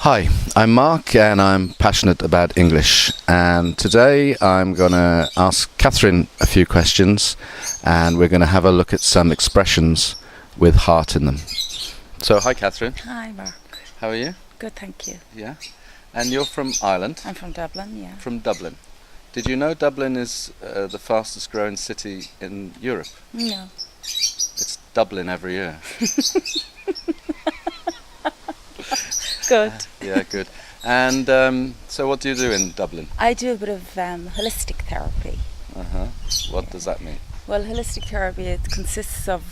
Hi, I'm Mark and I'm passionate about English, and today I'm going to ask Catherine a few questions and we're going to have a look at some expressions with heart in them. So, hi Catherine. Hi, Mark. How are you? Good, thank you. Yeah. And you're from Ireland? I'm from Dublin, yeah. From Dublin. Did you know Dublin is the fastest growing city in Europe? No. It's Dublin every year. Good. Yeah, good. And so what do you do in Dublin? I do a bit of holistic therapy. Uh-huh. What does that mean? Well, holistic therapy, it consists of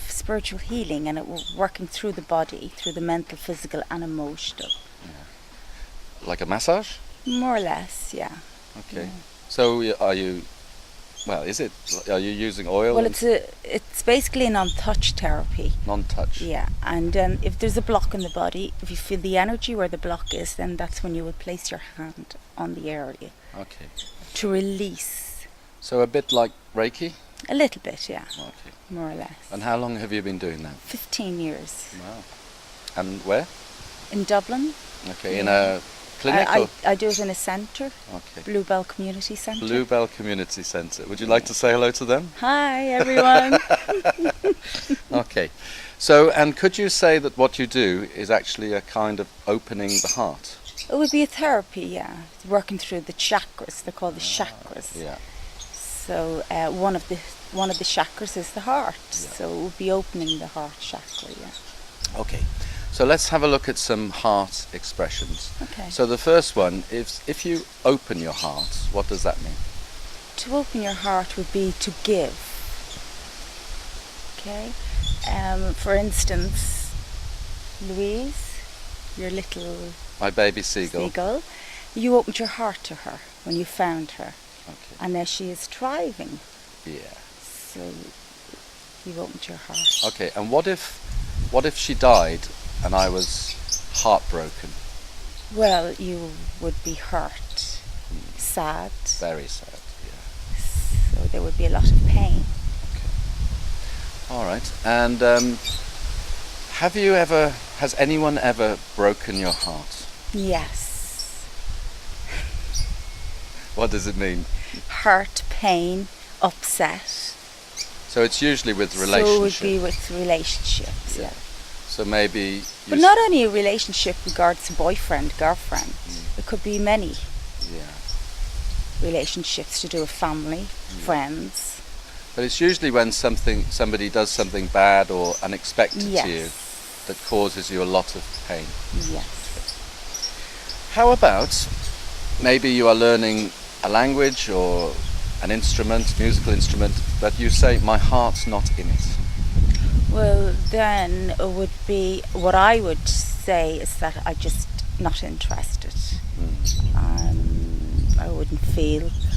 spiritual healing and working through the body, through the mental, physical and emotional. Like a massage? More or less, yeah. Okay. Yeah. So are you, are you using oil? Well, it's basically a non-touch therapy. Non-touch? Yeah, and if there's a block in the body, if you feel the energy where the block is, then that's when you would place your hand on the area Okay. to release. So a bit like Reiki? A little bit, yeah, Okay. more or less. And how long have you been doing that? 15 years. Wow. And where? In Dublin. Okay, in a clinic or? I do it in a centre, Okay. Bluebell Community Centre. Bluebell Community Centre. Would you like to say hello to them? Hi, everyone. Okay. So, and could you say that what you do is actually a kind of opening the heart? It would be a therapy, yeah. Working through the chakras. They're called the chakras. Yeah. So one of the chakras is the heart. Yeah. So it would be opening the heart chakra, yeah. Okay. So let's have a look at some heart expressions. Okay. So the first one is, if you open your heart, what does that mean? To open your heart would be to give. Okay. For instance, Louise, your little My baby seagull. seagull, you opened your heart to her when you found her, Okay. and now she is thriving. Yeah. So you opened your heart. Okay. And what if she died and I was heartbroken? Well, you would be hurt, sad. Very sad. Yeah. So there would be a lot of pain. All right. And has anyone ever broken your heart? Yes. What does it mean? Hurt, pain, upset. So it's usually with So it would relationships. be with relationships, yeah. So maybe. But not only a relationship regards to boyfriend, girlfriend. It could be many Yeah. relationships to do with family, friends. But it's usually when somebody does something bad or unexpected to you Yes. that causes you a lot of pain. Yes. How about maybe you are learning a language or an instrument, musical instrument, but you say, my heart's not in it. Well, then it would be, what I would say is that I'm just not interested.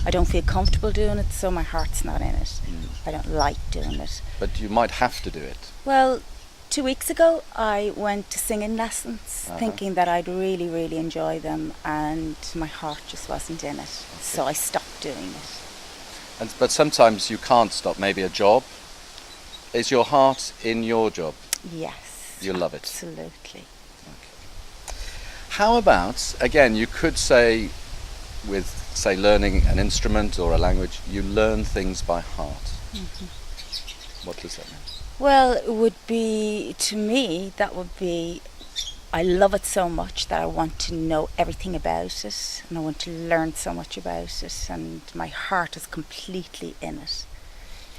I don't feel comfortable doing it, so my heart's not in it. I don't like doing it. But you might have to do it. Well, 2 weeks ago I went to singing lessons, Uh-huh. thinking that I'd really, really enjoy them, and my heart just wasn't in it. So I stopped doing it. But sometimes you can't stop, maybe a job. Is your heart in your job? Yes. You love it. Absolutely. How about, again, you could say with, say, learning an instrument or a language, you learn things by heart. What does that mean? Well, it would be, to me, that would be, I love it so much that I want to know everything about it, and I want to learn so much about it, and my heart is completely in it.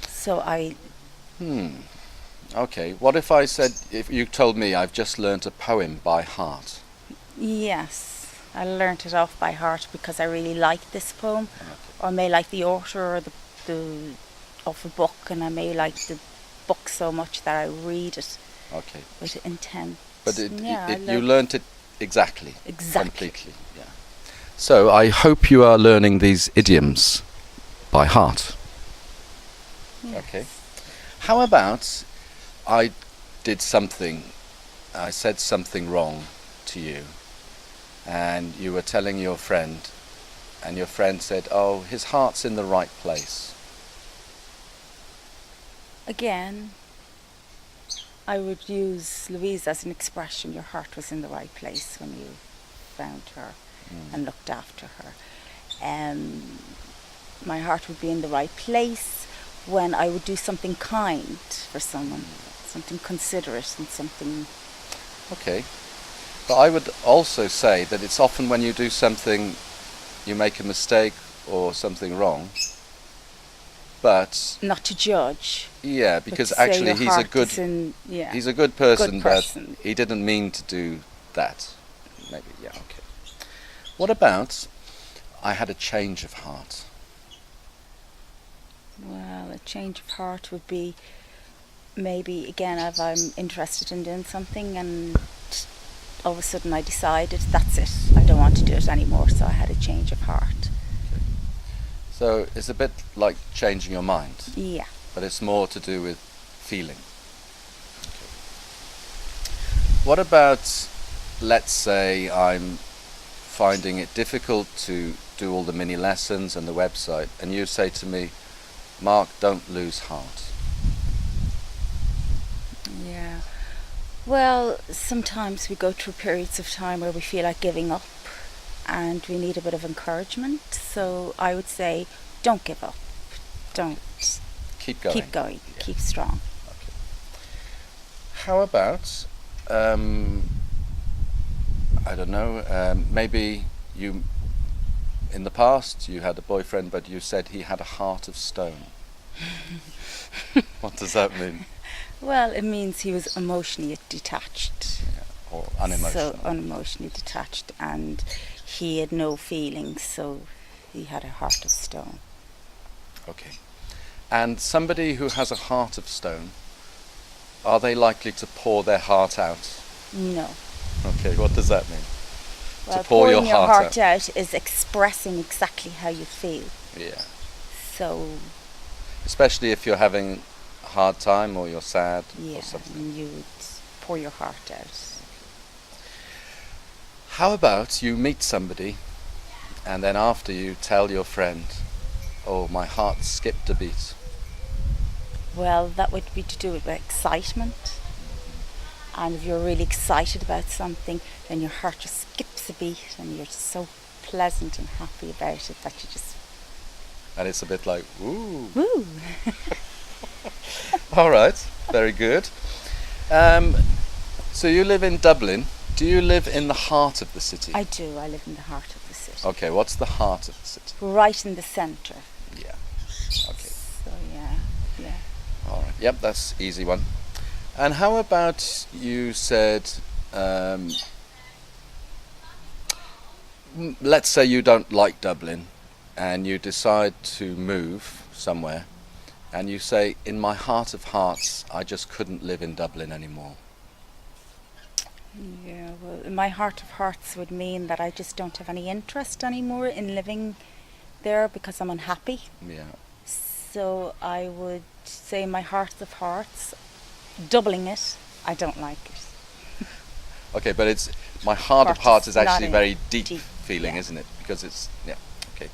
So Okay, what if I said, if you told me I've just learnt a poem by heart? yes, I learnt it off by heart because I really like this poem, or I may like the author or the of a book, and I may like the book so much that I read it Okay. with intent. But Yeah, you learnt it exactly. Exactly. Completely, yeah. So I hope you are learning these idioms by heart. Yes. Okay. How about I said something wrong to you, and you were telling your friend, and your friend said, oh, his heart's in the right place. Again, I would use Louise as an expression. Your heart was in the right place when you found her and looked after her. My heart would be in the right place when I would do something kind for someone, something considerate and something. Okay. But I would also say that it's often when you do something, you make a mistake or something wrong. But Not to judge. yeah, but because to say actually your he's a heart good is in, yeah. he's a good person, Good person. but he didn't mean to do that. Maybe, yeah, okay. What about I had a change of heart? Well, a change of heart would be maybe, again, if I'm interested in doing something and all of a sudden I decided that's it, I don't want to do it anymore, so I had a change of heart. So it's a bit like changing your mind, Yeah. but it's more to do with feeling. What about, let's say I'm finding it difficult to do all the mini lessons and the website, and you say to me, Mark, don't lose heart. Yeah. Well, sometimes we go through periods of time where we feel like giving up and we need a bit of encouragement. So I would say, don't give up. Don't. Keep going. Keep going. Yeah. Keep strong. Okay. How about, I don't know, maybe you, in the past, you had a boyfriend, but you said he had a heart of stone. What does that mean? Well, it means he was emotionally detached. Yeah. Or unemotional? So unemotionally detached, and he had no feelings, so he had a heart of stone. Okay. And somebody who has a heart of stone, are they likely to pour their heart out? No. Okay, what does that mean? Well, pour your pouring your heart heart out is expressing exactly how you feel. Yeah. So, Especially if you're having a hard time or you're sad yeah, or something. and you would pour your heart out. How about you meet somebody and then after you tell your friend, oh, my heart skipped a beat. Well, that would be to do with excitement. And if you're really excited about something, then your heart just skips a beat and you're so pleasant and happy about it that you just, And it's a bit like, ooh. woo! All right, very good. So you live in Dublin. Do you live in the heart of the city? I do. I live in the heart of the city. Okay, what's the heart of the city? Right in the centre. Yeah. Okay. So, yeah. All right. Yep, that's easy one. And how about you said, let's say you don't like Dublin and you decide to move somewhere and you say, in my heart of hearts, I just couldn't live in Dublin anymore. Yeah, well, in my heart of hearts would mean that I just don't have any interest anymore in living there because I'm unhappy. Yeah. So I would say my heart of hearts, doubling it, I don't like it. Okay, but it's my heart of Heart hearts is is actually not a very a deep deep, feeling, yeah. isn't it? Because it's okay.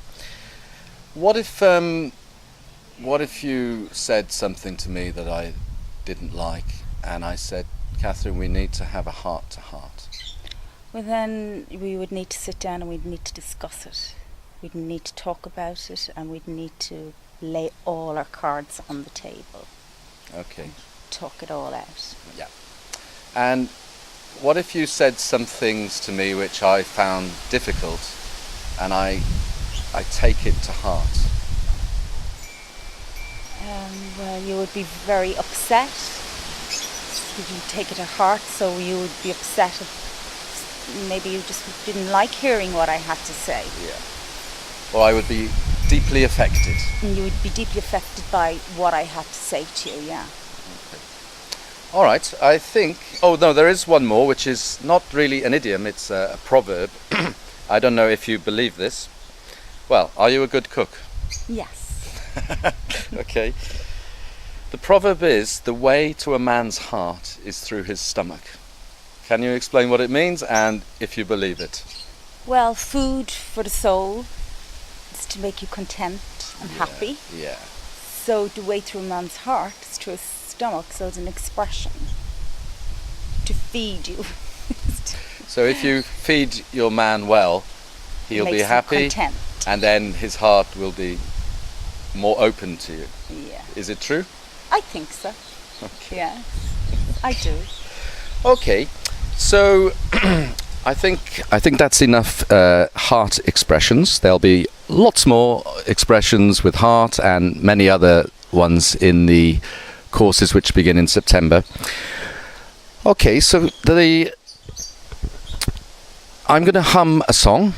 What if you said something to me that I didn't like, and I said, Catherine, we need to have a heart to heart. Well, then we would need to sit down and we'd need to discuss it. We'd need to talk about it and we'd need to lay all our cards on the table. Okay. Talk it all out. Yeah. And what if you said some things to me which I found difficult, and I take it to heart? Well, you would be very upset. You take it to heart, so you would be upset if maybe you just didn't like hearing what I had to say. Yeah. Or I would be deeply affected. And you would be deeply affected by what I had to say to you, yeah. All right, I think... Oh, no, there is one more, which is not really an idiom, it's a proverb. I don't know if you believe this. Well, are you a good cook? Yes. Okay. The proverb is, the way to a man's heart is through his stomach. Can you explain what it means and if you believe it? Well, food for the soul is to make you content and happy. Yeah. So the way through a man's heart is through his stomach, so it's an expression to feed you. So So if you feed your man well, he'll be Makes him happy, content. and then his heart will be more open to you. Yeah, Is it true? I think so. Yes, I do. Okay, so I think that's enough heart expressions. There'll be lots more expressions with heart and many other ones in the courses which begin in September. Okay, so I'm going to hum a song,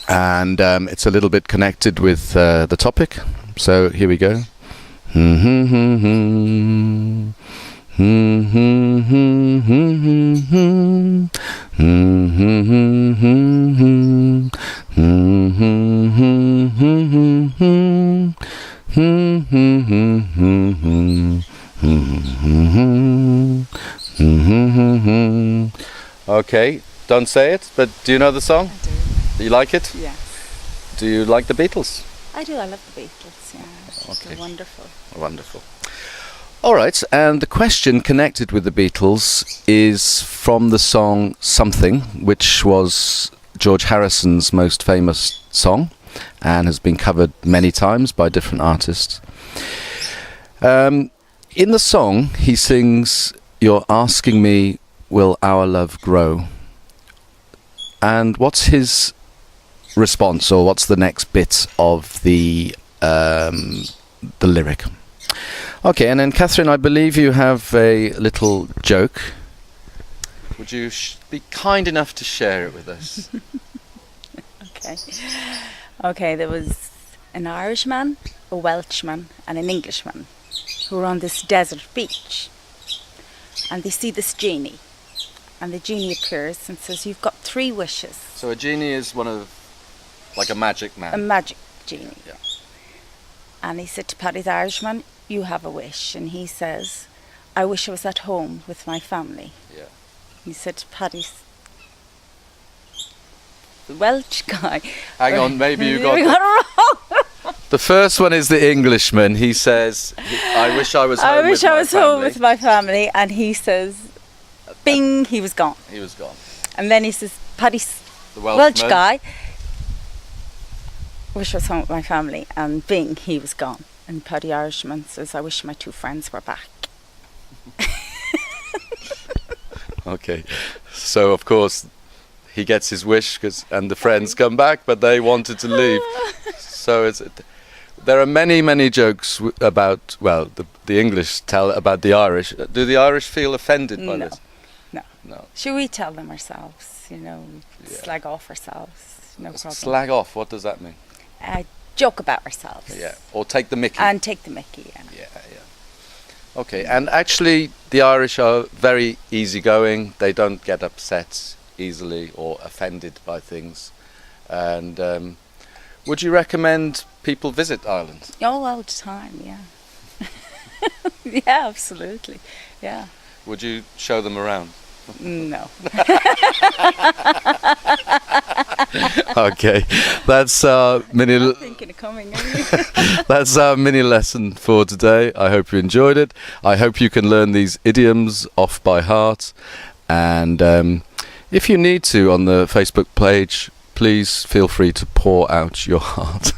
and it's a little bit connected with the topic. So here we go. Okay, don't say it, but do you know the song? I do. Do you like it? Yes, Do you like the Beatles? I do. I love the Beatles. Yeah, Okay. they're wonderful. Wonderful. All right, and the question connected with the Beatles is from the song Something, which was George Harrison's most famous song and has been covered many times by different artists. In the song, he sings, "You're asking me, will our love grow?" And what's his response, or what's the next bit of the lyric? Okay, and then Catherine, I believe you have a little joke. Would you be kind enough to share it with us? Okay. Okay, there was an Irishman, a Welshman, and an Englishman who were on this desert beach. And they see this genie. And the genie appears and says, "You've got 3 wishes." So a genie is one of, like a magic A man. magic genie. Yeah. And he said to Paddy's Irishman, "You have a wish." And he says, "I wish I was at home with my family." Yeah. He said to Paddy's, the Welsh guy. Hang on, maybe you We got got it wrong. the first one is the Englishman. He says, "I wish I was home I wish with I my was home family." with my family. And he says, bing, he was gone. He was gone. And then he says, Paddy's The Welsh Welshman. guy, wish I was home with my family. And bing, he was gone. And Paddy Irishman says, "I wish my 2 friends were back." Okay, so of course he gets his wish, and the friends come back, but they wanted to leave. So there are many jokes about, well, the English tell about the Irish. Do the Irish feel offended by No. this? No. Should we tell them ourselves? Yeah. Slag off ourselves. No problem. Slag off. What does that mean? Joke about ourselves. Yeah. Or take the mickey. And take the mickey. Yeah. Yeah. Okay. And actually, the Irish are very easygoing. They don't get upset easily or offended by things. And would you recommend people visit Ireland? Oh, all the time. Yeah. Yeah, absolutely. Yeah. Would you show them around? No. Okay, that's our mini. I'm thinking of coming. That's our mini lesson for today. I hope you enjoyed it. I hope you can learn these idioms off by heart. And if you need to, on the Facebook page, please feel free to pour out your heart.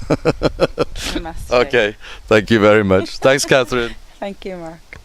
Okay, thank you very much. Thanks, Catherine. Thank you, Mark.